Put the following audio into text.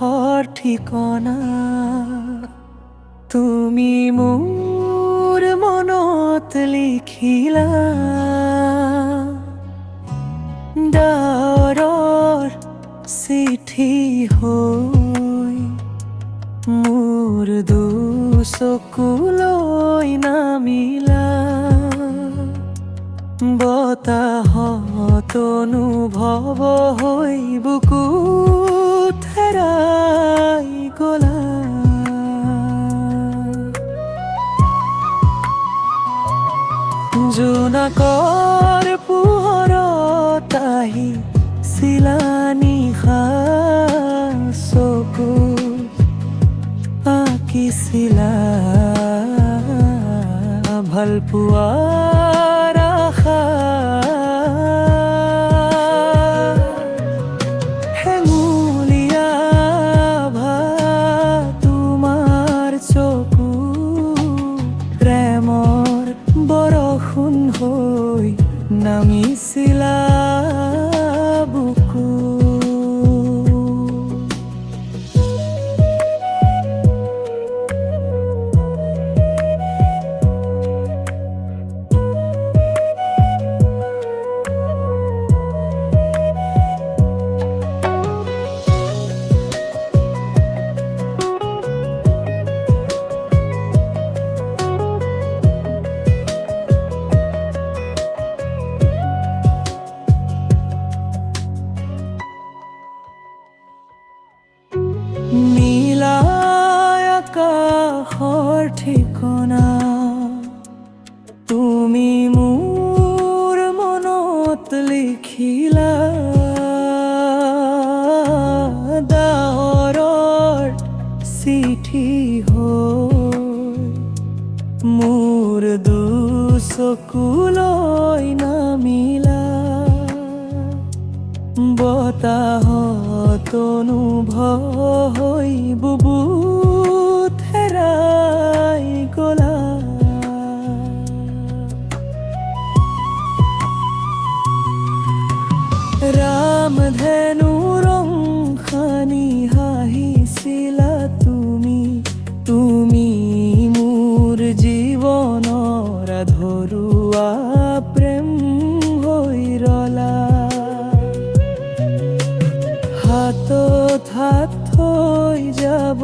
ঘৰ ঠিকনা তুমি মোৰ মনত লিখিলা ডাৱৰৰ চিঠি হৈ মোৰ দুচকুলৈ নামিলা বতাহত অনুভৱ হৈ বুকুত হেৰাই গলা জোনাকৰ পোহৰত আহি চিলানিশা চকুত আঁকিছিলা ভাল পোৱাৰ আশা হেঙুলীয়া আভা তোমাৰ চকু প্ৰেমৰ বৰষুণ হৈ নামিছিলা বুকু নীলা আকাশৰ ঠিকনা তুমি মোৰ মনত লিখিলা ডাৱৰৰ চিঠি হৈ মোৰ দুচকুলৈ নামিলা বতাহত অনুভৱ হৈ বুকুত হেৰাই গলা ৰামধেনু ৰং সানি হাঁহিছিলা তুমি মোৰ জীৱনৰ আধৰুৱা প্ৰেম হৈ ৰলা হাতত হাত থৈ যাব